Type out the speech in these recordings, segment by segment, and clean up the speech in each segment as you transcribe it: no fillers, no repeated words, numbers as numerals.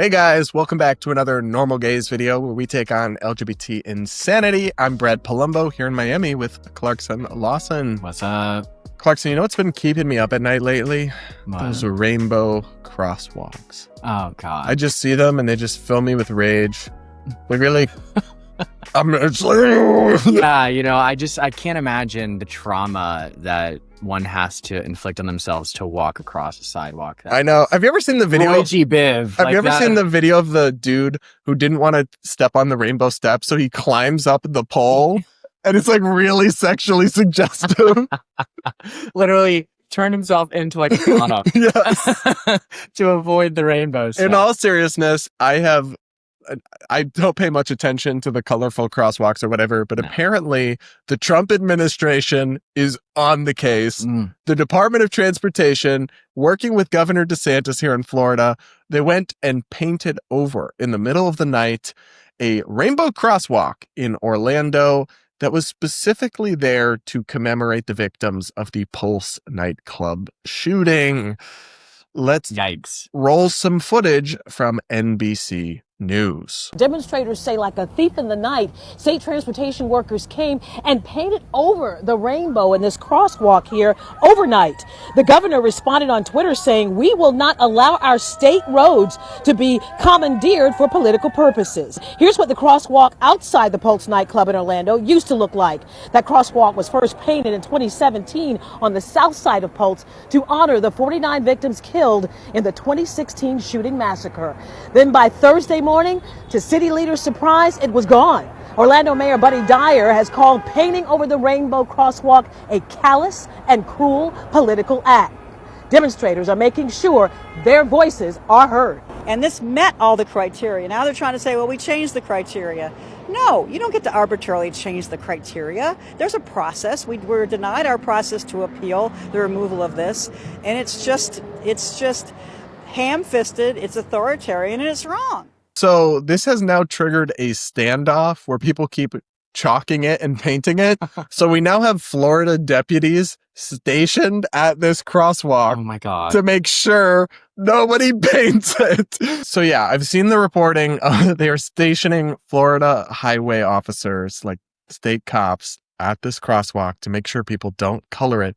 Hey guys, welcome back to another Normal Gays video where we take on LGBT insanity. I'm Brad Polumbo here in Miami with Clarkson Lawson. What's up? Clarkson, you know what's been keeping me up at night lately? What? Those rainbow crosswalks. Oh, God. I just see them and they just fill me with rage. Like, really? It's like... Yeah, you know, I can't imagine the trauma that one has to inflict on themselves to walk across a sidewalk. I know. Have you ever seen the video? Have you ever seen the video of the dude who didn't want to step on the rainbow steps, so he climbs up the pole? And it's like really sexually suggestive. Literally turned himself into like a piano. Yes. To avoid the rainbows. In all seriousness, I don't pay much attention to the colorful crosswalks or whatever, but apparently the Trump administration is on the case. The Department of Transportation, working with Governor DeSantis here in Florida, they went and painted over in the middle of the night a rainbow crosswalk in Orlando that was specifically there to commemorate the victims of the Pulse nightclub shooting. Let's roll some footage from NBC News. Demonstrators say, like a thief in the night, state transportation workers came and painted over the rainbow in this crosswalk here overnight. The governor responded on Twitter saying, "We will not allow our state roads to be commandeered for political purposes." Here's what the crosswalk outside the Pulse nightclub in Orlando used to look like. That crosswalk was first painted in 2017 on the south side of Pulse to honor the 49 victims killed in the 2016 shooting massacre. Then by Thursday morning, to city leaders' surprise, it was gone. Orlando Mayor Buddy Dyer has called painting over the rainbow crosswalk a callous and cruel political act. Demonstrators are making sure their voices are heard. And this met all the criteria. Now they're trying to say, well, we changed the criteria. No, you don't get to arbitrarily change the criteria. There's a process. We were denied our process to appeal the removal of this. And it's just ham-fisted, it's authoritarian, and it's wrong. So this has now triggered a standoff where people keep chalking it and painting it. So we now have Florida deputies stationed at this crosswalk. Oh my God. To make sure nobody paints it. So yeah, I've seen the reporting. They are stationing Florida highway officers, like state cops, at this crosswalk to make sure people don't color it.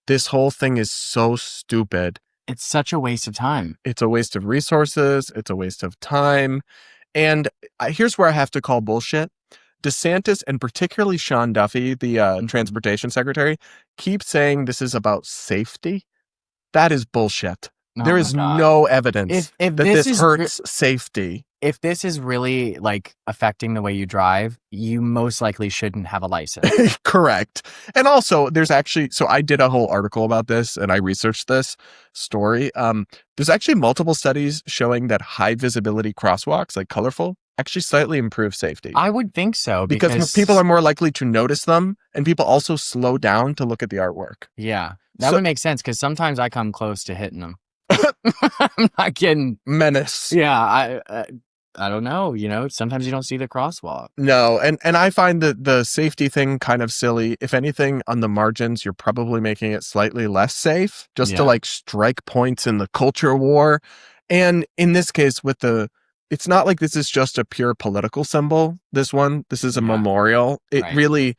This whole thing is so stupid. It's such a waste of time. It's a waste of resources. It's a waste of time. And here's where I have to call bullshit. DeSantis, and particularly Sean Duffy, the transportation secretary, keep saying this is about safety. That is bullshit. There is no evidence that this hurts safety. If this is really like affecting the way you drive, you most likely shouldn't have a license. Correct. And also there's actually, so I did a whole article about this and I researched this story. There's actually multiple studies showing that high visibility crosswalks, like colorful, actually slightly improve safety. I would think so. Because people are more likely to notice them and people also slow down to look at the artwork. Yeah, that would make sense because sometimes I come close to hitting them. I'm not kidding. Menace. Yeah, I don't know. You know, sometimes you don't see the crosswalk. No, and I find the safety thing kind of silly. If anything, on the margins, you're probably making it slightly less safe just to like strike points in the culture war. And in this case, it's not like this is just a pure political symbol. This is a memorial. It really,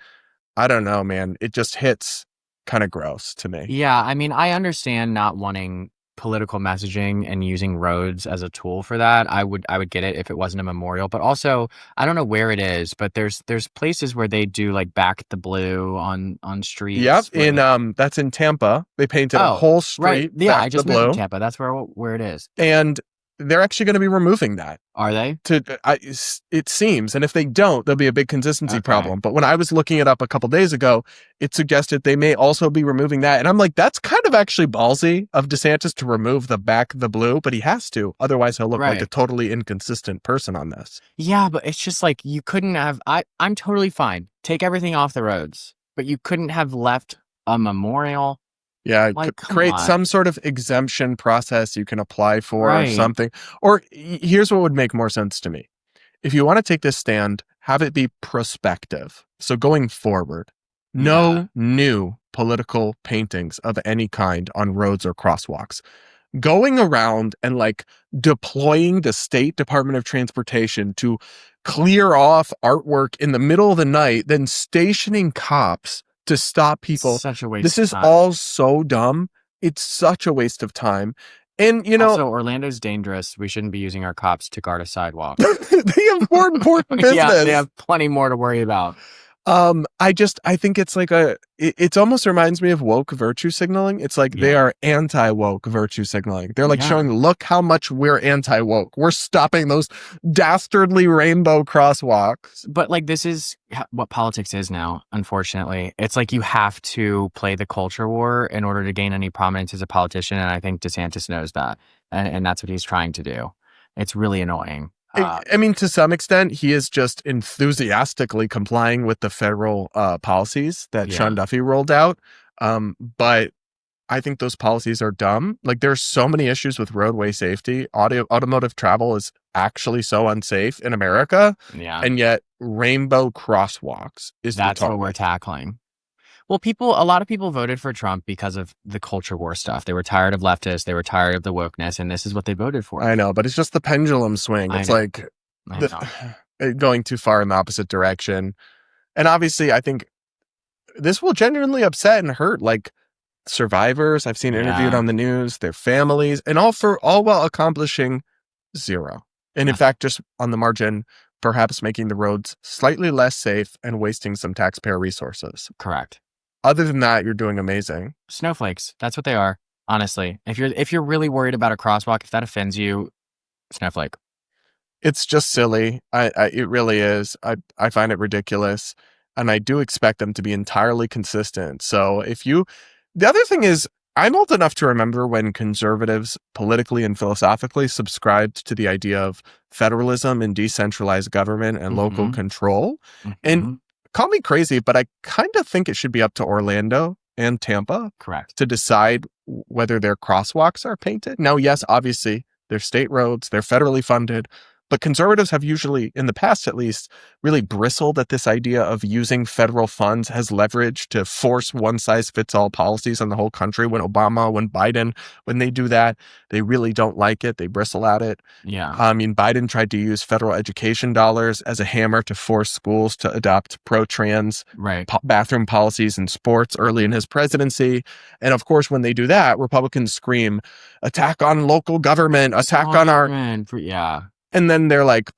I don't know, man. It just hits kind of gross to me. Yeah, I mean, I understand not wanting political messaging and using roads as a tool for that. I would get it if it wasn't a memorial, but also I don't know where it is, but there's places where they do like back the blue on streets. Yep, that's in Tampa. They painted a whole street. Right. Yeah, I just mentioned Tampa. That's where it is. And they're actually going to be removing that. Are they? It seems. And if they don't, there'll be a big consistency problem. But when I was looking it up a couple days ago, it suggested they may also be removing that. And I'm like, that's kind of actually ballsy of DeSantis to remove the back the blue, but he has to. Otherwise, he'll look like a totally inconsistent person on this. Yeah, but it's just like you couldn't have... I'm totally fine. Take everything off the roads. But you couldn't have left a memorial... Yeah, create some sort of exemption process you can apply for or something. Or here's what would make more sense to me. If you want to take this stand, have it be prospective. So going forward, no new political paintings of any kind on roads or crosswalks. going around and like deploying the State Department of Transportation to clear off artwork in the middle of the night, then stationing cops to stop people. Such a waste This of is time. all so dumb. It's such a waste of time. And, you know, Also, Orlando's dangerous. We shouldn't be using our cops to guard a sidewalk. they have more important business. Yeah, they have plenty more to worry about. I think it's like it almost reminds me of woke virtue signaling. It's like they are anti-woke virtue signaling. They're like showing, look how much we're anti-woke. We're stopping those dastardly rainbow crosswalks. But like, this is what politics is now, unfortunately. It's like you have to play the culture war in order to gain any prominence as a politician. And I think DeSantis knows that. And that's what he's trying to do. It's really annoying. I mean, to some extent, he is just enthusiastically complying with the federal policies that Sean Duffy rolled out. But I think those policies are dumb. Like, there's so many issues with roadway safety. Automotive travel is actually so unsafe in America. Yeah. And yet rainbow crosswalks is that's what we're tackling. Well, a lot of people voted for Trump because of the culture war stuff. They were tired of leftists. They were tired of the wokeness, and this is what they voted for. I know, but it's just the pendulum swing. It's like going too far in the opposite direction. And obviously, I think this will genuinely upset and hurt like survivors I've seen interviewed on the news, their families, and all while accomplishing zero. And in fact, just on the margin, perhaps making the roads slightly less safe and wasting some taxpayer resources. Correct. Other than that, you're doing amazing. Snowflakes. That's what they are. Honestly, if you're really worried about a crosswalk, if that offends you, snowflake. It's just silly. It really is. I find it ridiculous, and I do expect them to be entirely consistent. So the other thing is, I'm old enough to remember when conservatives politically and philosophically subscribed to the idea of federalism and decentralized government and local control. And call me crazy, but I kind of think it should be up to Orlando and Tampa to decide whether their crosswalks are painted. Now, yes, obviously, they're state roads, they're federally funded, but conservatives have usually, in the past at least, really bristled at this idea of using federal funds as leverage to force one-size-fits-all policies on the whole country. When Biden, when they do that, they really don't like it. They bristle at it. Yeah. I mean, Biden tried to use federal education dollars as a hammer to force schools to adopt pro-trans bathroom policies in sports early in his presidency. And of course, when they do that, Republicans scream, attack on local government, attack on our... And then they're like,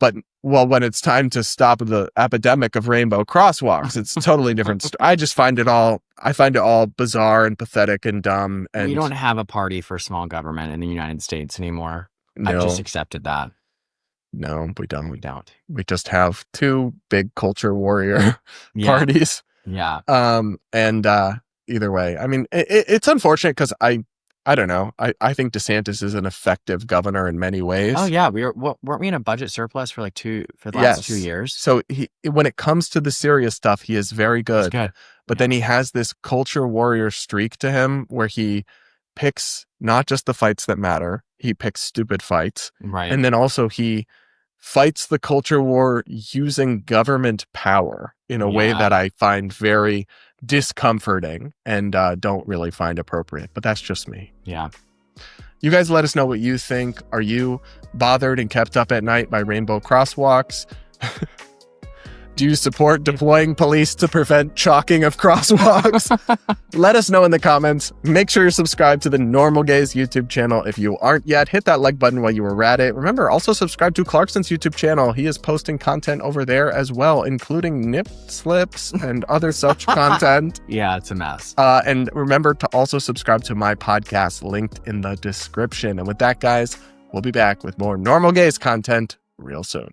when it's time to stop the epidemic of rainbow crosswalks, it's a totally different. I find it all bizarre and pathetic and dumb. And we don't have a party for small government in the United States anymore. No. I've just accepted that. No, we don't. We don't. We just have two big culture warrior parties. Yeah. And either way, I mean, it's unfortunate because I don't know. I think DeSantis is an effective governor in many ways. Oh yeah, weren't we in a budget surplus for the last 2 years? So when it comes to the serious stuff, he is very good. He's good. But then he has this culture warrior streak to him where he picks not just the fights that matter, he picks stupid fights. Right. And then also he fights the culture war using government power in a way that I find very discomforting and don't really find appropriate. But that's just me. Yeah. You guys let us know what you think. Are you bothered and kept up at night by rainbow crosswalks? Do you support deploying police to prevent chalking of crosswalks? Let us know in the comments. Make sure you're subscribed to the Normal Gays YouTube channel. If you aren't yet, hit that like button while you were at it. Remember, also subscribe to Clarkson's YouTube channel. He is posting content over there as well, including nip slips and other such content. Yeah, it's a mess. And remember to also subscribe to my podcast linked in the description. And with that, guys, we'll be back with more Normal Gays content real soon.